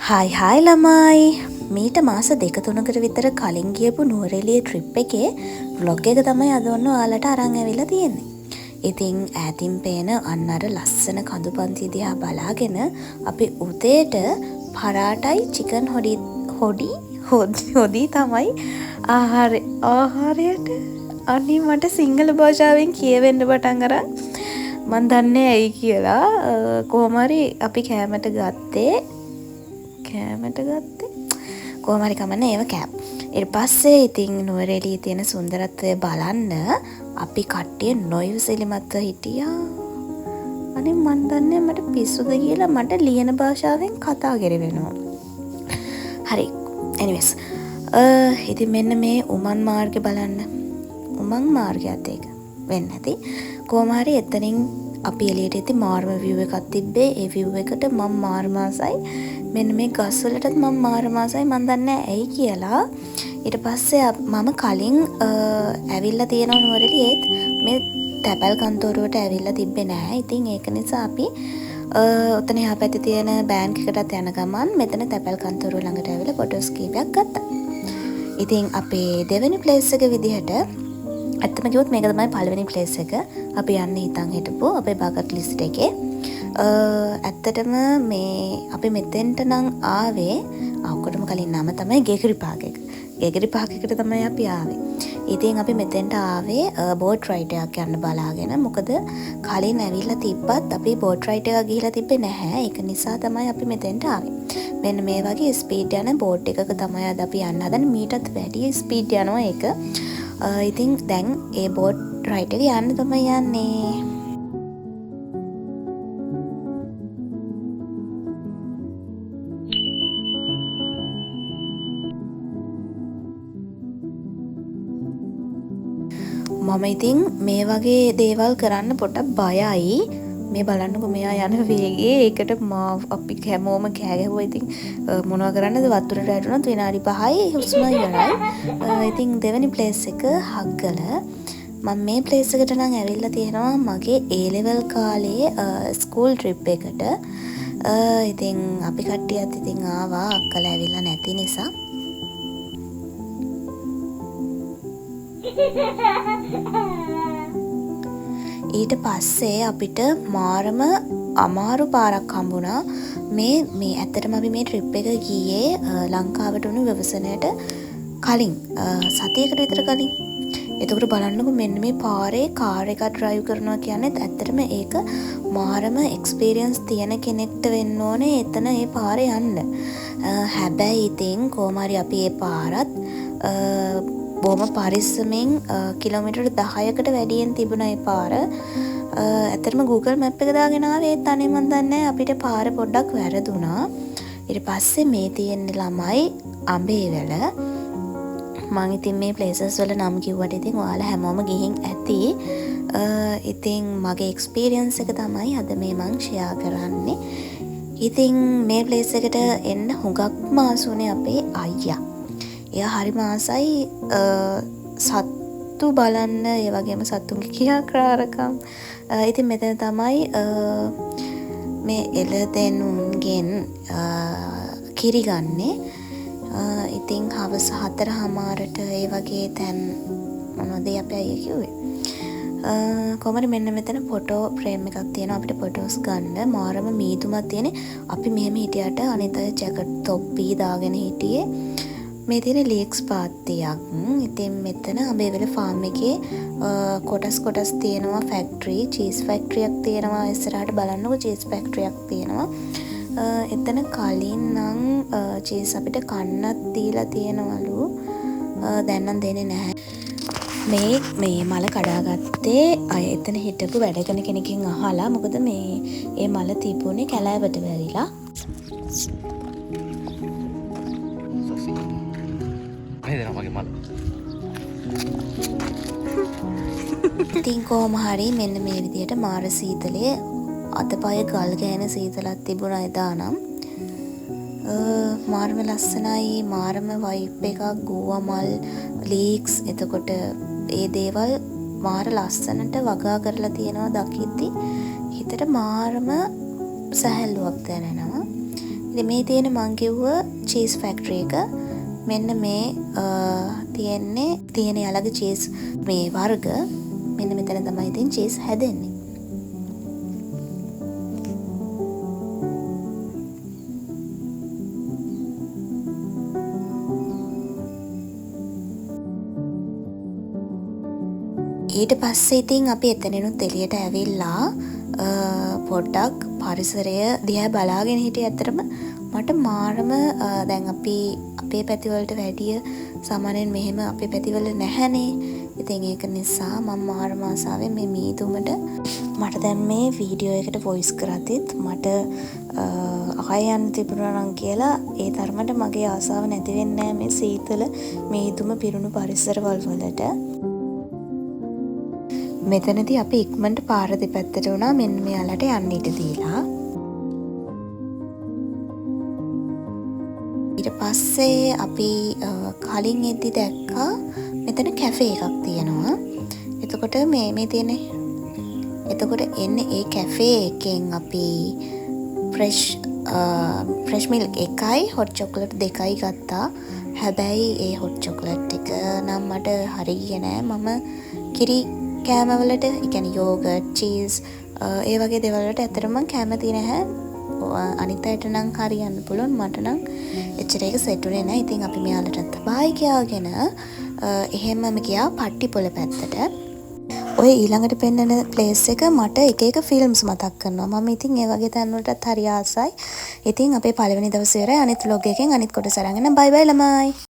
Hi ළමයි මීට මාස 2-3කට විතර කලින් ගියපු නුවරඑළිය ට්‍රිප් එකේ vlog එක තමයි අද ඔන්න ඔයාලට අරන් ඇවිල්ලා තියෙන්නේ. ඉතින් ඈතින් පේන අන්න අර ලස්සන කඳුපන්ති දිහා බලාගෙන අපි උදේට පරාටයි චිකන් හොඩි තමයි ආහාරයට අනේ මට සිංහල භාෂාවෙන් කියවෙන්න පටන් අරන් මන් දන්නේ ඇයි කියලා කොහොම හරි අපි කෑමට ගත්තේ කොහොම හරි කමන්නේ ඒව කෑප්. ඊට පස්සේ ඉතින් නුවරඑළියේ තියෙන සුන්දරත්වය බලන්න අපි කට්ටිය නොයුසිලිමත්ව හිටියා. අනේ මන් දන්නේ මට පිස්සුද කියලා මට ලියන භාෂාවෙන් කතා කරවෙනවා. හරි. anyways ඉතින් මෙන්න මේ උමන් මාර්ගය බලන්න. උමන් මාර්ගයත් ඒක වෙන්නේ නැති. කොහොම හරි එතනින් අපි එළියට ඉති මාර්ම view එකක් තිබ්බේ. ඒ view එකට මම මාර්මාසයි. මෙන්න මේ ගස් වලටත් මම මාර්මාසයි. මන් දන්නේ ඇයි කියලා. ඊට පස්සේ මම කලින් ඇවිල්ලා තියෙනවා නුවරඑළියේත් මේ තැපැල් කන්තෝරුවට ඇවිල්ලා තිබ්බේ නැහැ. ඉතින් ඒක නිසා අපි ඔතන එහා පැත්තේ තියෙන බෑන්ක් එකටත් යන ගමන් මෙතන තැපැල් කන්තෝරුව ළඟට ඇවිල්ලා ෆොටෝස් කීපයක් ගත්තා. ඉතින් අපේ දෙවෙනි ප්ලේස් එක විදිහට ඇත්තම කිව්වොත් මේක තමයි පළවෙනි ප්ලේස් එක අපි යන්න හිතන් හිටපු අපේ බකට් ලිස්ට් එකේ. ඇත්තටම මේ අපි මෙතෙන්ට නම් ආවේ ඔක්කොටම කලින් නම තමයි ගේගිරි පාක් එක. ගේගිරි පාක් එකට තමයි අපි ආවේ. ඉතින් අපි මෙතෙන්ට ආවේ බෝට් රයිඩ් එකක් යන්න බලාගෙන. මොකද කලින් ඇවිල්ලා තිබ්බත් අපි බෝට් රයිඩ් එකක් ගිහිලා තිබ්බේ නැහැ. ඒක නිසා තමයි අපි මෙතෙන්ට ආවේ. මෙන්න මේ වගේ ස්පීඩ් යන බෝට් එකක තමයි අද අපි යන්න හදන්නේ. මීටත් වැඩි ස්පීඩ් යනවා ඒක. ඉතින් දැන් ඒ බෝට් රයිඩ් එක යන්න තමයි යන්නේ. මම ඉතින් මේ වගේ දේවල් කරන්න පොඩ්ඩක් බයයි. මේ බලන්නකො මෙයා යන වේගේ. ඒකට අපි හැමෝම කෑ ගැහුවා. ඉතින් මොනවා කරන්නද වතුරට වැටුණත් විනාඩි 5යි හුස්ම ඉවරයි. ඉතින් දෙවෙනි ප්ලේස් එක හග්ගල. මම මේ ප්ලේස් එකට නම් ඇවිල්ලා තියෙනවා මගේ A level කාලේ ස්කූල් ට්‍රිප් එකට. ඉතින් අපි කට්ටියත් ඉතින් ආවා අක්කලා ඇවිල්ලා නැති නිසා. ඊට පස්සේ අපිට මාරම අමාරු පාරක් හම්බුණා. මේ ඇත්තටම අපි මේ ට්‍රිප් එක ගියේ ලංකාවට වුණු ව්‍යවසනයට කලින් සතියකට විතර කලින්. එතකොට බලන්නකො මෙන්න මේ පාරේ කාර් එකක් ඩ්‍රයිව් කරනවා කියන්නේ ඇත්තටම ඒක මාරම එක්ස්පීරියන්ස් තියෙන කෙනෙක්ට වෙන්න ඕනේ එතන ඒ පාරේ යන්න. හැබැයි ඉතින් කොහොම හරි අපි ඒ පාරත් බොහොම පරිස්සමෙන් කිලෝමීටර් 10කට වැඩියෙන් තිබුණා ඒ පාර. ඇත්තටම Google Map එක දාගෙන ආවේ ඒත් අනේ මන් දන්නේ අපිට පාර පොඩ්ඩක් වැරදුනා. ඊට පස්සේ මේ තියෙන ළමයි අඹේවැල. මම ඉතින් මේ ප්ලේසස් වල නම් කිව්වට ඉතින් ඔයාලා හැමෝම ගිහින් ඇති. ඉතින් මගේ එක්ස්පීරියන්ස් එක තමයි අද මේ මං ෂෙයා කරන්නේ. ඉතින් මේ ප්ලේස් එකට එන්න හුඟක්ම ආසුනේ අපේ අයියා. එයා හරිම ආසයි සත්තු බලන්න, ඒ වගේම සත්තුන්ගේ ක්‍රියාකාරකම්. ඉතින් මෙතන තමයි මේ එළදෙනුන්ගෙන් කිරි ගන්නේ. ඉතින් හවස 4:00ට ඒ වගේ තැන් මොනවද අපේ අයියා කිව්වේ. කොහමද මෙන්න මෙතන ෆොටෝ ෆ්‍රේම් එකක් තියෙනවා අපිට ෆොටෝස් ගන්න. මාරම මීදුමක් තියෙන්නේ. අපි මෙහෙම හිටියට අනිත් අය ජැකට් තොප්පි දාගෙන හිටියේ. මේ තියෙන ලීක්ස් පාත්තියක්. ඉතින් මෙතන අඹේවැල ෆාම් එකේ කොටස් තියෙනවා ෆැක්ටරි, චීස් ෆැක්ටරියක් තියෙනවා. ඉස්සරහට බලන්නකො චීස් ෆැක්ටරියක් තියෙනවා. එතන කලින් නම් චීස් අපිට කන්නත් දීලා තියෙනවලු. දැන් නම් දෙන්නේ නැහැ. මේ මල කඩාගත්තේ අය එතන හිටපු වැඩ කරන කෙනකින් අහලා. මොකද මේ මල තිබුණේ කැලෑවට වැරිලා. ඉතින් කොහොම හරි මෙන්න මේ විදිහට මාර සීතලේ අතපය ගල් ගෑන සීතලක් තිබුණා එදා නම්. මාරම ලස්සනයි, මාරම වයිබ් එකක්, ගෝවා මල්, ලීක්ස්. එතකොට ඒ දේවල් මාර ලස්සනට වගා කරලා තියෙනවා දකිද්දි හිතට මාරම සැහැල්ලුවක් දැනෙනවා. ඉතින් මේ තියෙන මං කිව්ව චීස් ෆැක්ටරි එක. මෙන්න මේ තියෙන යාළගේ චීස් මේ වර්ග. මෙන්න මෙතන තමයි ඉතින් චීස් හැදෙන්නේ. ඊට පස්සේ ඉතින් අපි එතනිනුත් එළියට ඇවිල්ලා පොඩ්ඩක් පරිසරය දිහා බලාගෙන හිටියේ. ඇත්තටම මට මාරම දැන් අපි අපේ පැතිවලට වැඩිය සාමාන්‍යයෙන් මෙහෙම අපේ පැතිවල නැහැනේ. ඉතින් ඒක නිසා මම මාරම ආසාවෙන් මේ මීදුමට මට දැන් මේ වීඩියෝ එකට වොයිස් කරද්දිත් මට ආයෙ යන්න තිබුණා නම් කියලා ඒ තරමට මගේ ආසාව නැති වෙන්නේ නැහැ මේ සීතල මීදුම පිරුණු පරිසරවල වලට. මෙතනදී අපි ඉක්මනට පාර දෙපැත්තට වුණා මෙන්න මෙයාලට යන්න ඉඩ දීලා. ඊට පස්සේ අපි කලින් එද්දි දැක්කා මෙතන කැෆේ එකක් තියෙනවා. එතකොට මේ තියෙන එතකොට එන්නේ ඒ කැෆේ එකෙන් අපි ෆ්‍රෙෂ් මිල්ක් එකයි හොට් චොක්ලට් දෙකයි ගත්තා. හැබැයි ඒ හොට් චොක්ලට් එක නම් මට හරියන්නේ නෑ. මම කිරි කෑමවලට, ඒ කියන්නේ යෝගට්, චීස් ඒ වගේ දේවල් වලට ඇත්තටම කැමති නැහැ. අනිත් අයට නම් හරියන්න පුළුවන්. මට නම් එච්චර එක සෙට් උනේ නැහැ. ඉතින් අපි මෙයාලට බායි කියාගෙන එහෙමම ගියා පට්ටිපොළ පැත්තට. ඔය ඊළඟට පෙන්නන ප්ලේස් එක මට එක එක ෆිල්ම්ස් මතක් කරනවා. මම ඉතින් ඒ වගේ තැන් වලටත් හරි ආසයි. ඉතින් අපේ පළවෙනි දවසේ ඉවරයි. අනිත් vlog එකෙන් අනිත් කොටස අරගෙන බයි බයි ළමයි.